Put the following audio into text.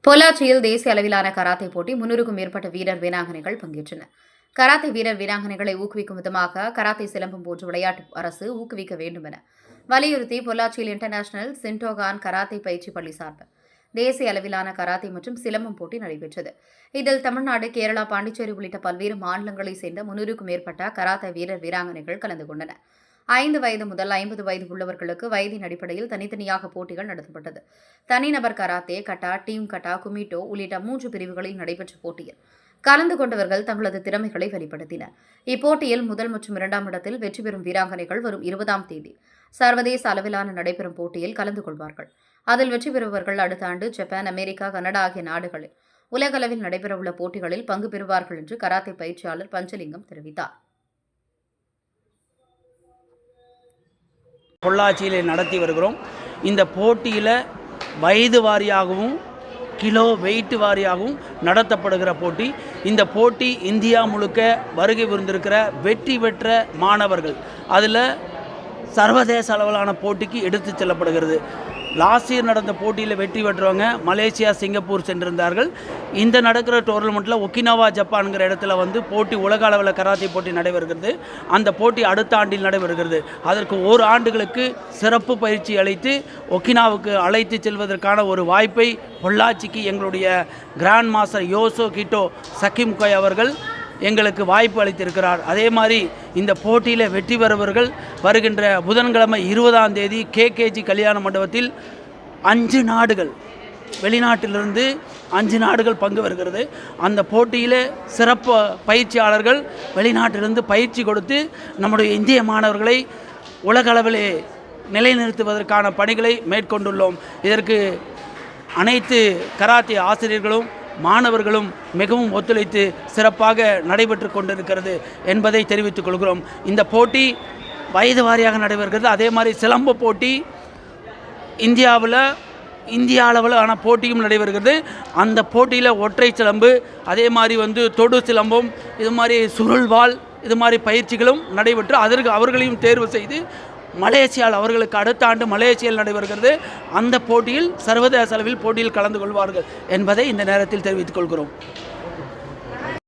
பொள்ளாச்சியில் தேசிய அளவிலான கராத்தே போட்டி 300க்கும் மேற்பட்ட வீரர் வீராங்கனைகள் பங்கேற்றனர். கராத்தே வீரர் வீராங்கனைகளை ஊக்குவிக்கும் விதமாக கராத்தே சிலம்பம் போன்ற விளையாட்டு அரசு ஊக்குவிக்க வேண்டும் என வலியுறுத்தி பொள்ளாச்சியில் இன்டர்நேஷனல் சின்டோகான் கராத்தே பயிற்சி பள்ளி சார்பில் தேசிய அளவிலான கராத்தே மற்றும் சிலம்பம் போட்டி நடைபெற்றது. இதில் தமிழ்நாடு, கேரளா, பாண்டிச்சேரி உள்ளிட்ட பல்வேறு மாநிலங்களைச் சேர்ந்த 300க்கும் மேற்பட்ட கராத்தே வீரர் வீராங்கனைகள் கலந்து கொண்டனர். 5 வயது முதல் 50 வயது உள்ளவர்களுக்கு வயதின் அடிப்படையில் தனித்தனியாக போட்டிகள் நடத்தப்பட்டது. தனிநபர் கராத்தே, கட்டா, டீம் கட்டா, குமிட்டோ உள்ளிட்ட 3 பிரிவுகளில் நடைபெற்ற போட்டியில் கலந்து கொண்டவர்கள் தங்களது திறமைகளை வெளிப்படுத்தினர். இப்போட்டியில் முதல் மற்றும் 2ஆம் இடத்தில் வெற்றி பெறும் வீராங்கனைகள் வரும் 20ஆம் தேதி சர்வதேச அளவிலான நடைபெறும் போட்டியில் கலந்து கொள்வார்கள். அதில் வெற்றி பெறுபவர்கள் அடுத்த ஆண்டு ஜப்பான், அமெரிக்கா, கனடா ஆகிய நாடுகளில் உலகளவில் நடைபெறவுள்ள போட்டிகளில் பங்கு பெறுவார்கள் என்று கராத்தே பயிற்சியாளர் பஞ்சலிங்கம் தெரிவித்தார். பொள்ளாச்சியில் நடத்தி வருகிறோம். இந்த போட்டியில் வயது வாரியாகவும் கிலோ வெயிட் வாரியாகவும் நடத்தப்படுகிற போட்டி. இந்த போட்டி இந்தியா முழுக்க வருகை புரிந்திருக்கிற வெற்றி பெற்ற மாணவர்கள் அதில் சர்வதேச அளவிலான போட்டிக்கு எடுத்து செல்லப்படுகிறது. லாஸ்ட் இயர் நடந்த போட்டியில் வெற்றி பெற்றவங்க மலேசியா, சிங்கப்பூர் சென்றிருந்தார்கள். இந்த நடக்கிற டோர்னமெண்ட்டில் ஒக்கினாவா, ஜப்பான்கிற இடத்துல போட்டி உலக அளவில் கராத்தே போட்டி நடைபெறுகிறது. அந்த போட்டி அடுத்த ஆண்டில் நடைபெறுகிறது. அதற்கு 1 ஆண்டுகளுக்கு சிறப்பு பயிற்சி அளித்து ஒக்கினாவுக்கு அழைத்து செல்வதற்கான ஒரு வாய்ப்பை பொள்ளாச்சிக்கு எங்களுடைய கிராண்ட் மாஸ்டர் யோசோ கிட்டோ சக்கிம்கோய் அவர்கள் எங்களுக்கு வாய்ப்பு அளித்திருக்கிறார். அதே மாதிரி இந்த போட்டியில் வெற்றி பெறுபவர்கள் வருகின்ற புதன்கிழமை 20ஆம் தேதி கேகேஜி கல்யாண மண்டபத்தில் 5 நாடுகள், வெளிநாட்டிலிருந்து 5 நாடுகள் பங்கு வருகிறது. அந்த போட்டியில் சிறப்பு பயிற்சியாளர்கள் வெளிநாட்டிலிருந்து பயிற்சி கொடுத்து நம்முடைய இந்திய மாணவர்களை உலகளவிலே நிலைநிறுத்துவதற்கான பணிகளை மேற்கொண்டுள்ளோம். இதற்கு அனைத்து கராத்தே ஆசிரியர்களும் மாணவர்களும் மிகவும் ஒத்துழைத்து சிறப்பாக நடைபெற்று கொண்டிருக்கிறது என்பதை தெரிவித்துக் கொள்கிறோம். இந்த போட்டி வயது வாரியாக நடைபெறுகிறது. அதே மாதிரி சிலம்ப போட்டி இந்தியா அளவிலான போட்டியும் நடைபெறுகிறது. அந்த போட்டியில் ஒற்றை சிலம்பு, அதே மாதிரி தொடு சிலம்பம், இது மாதிரி சுருள்வாள், இது மாதிரி பயிற்சிகளும் நடைபெற்று அதற்கு அவர்களையும் தேர்வு செய்து மலேசியாவில் அவர்களுக்கு அடுத்த ஆண்டு மலேசியாவில் நடைபெறுகிறது. அந்த போட்டியில் சர்வதேச அளவில் போட்டியில் கலந்து கொள்வார்கள் என்பதை இந்த நேரத்தில் தெரிவித்துக் கொள்கிறோம்.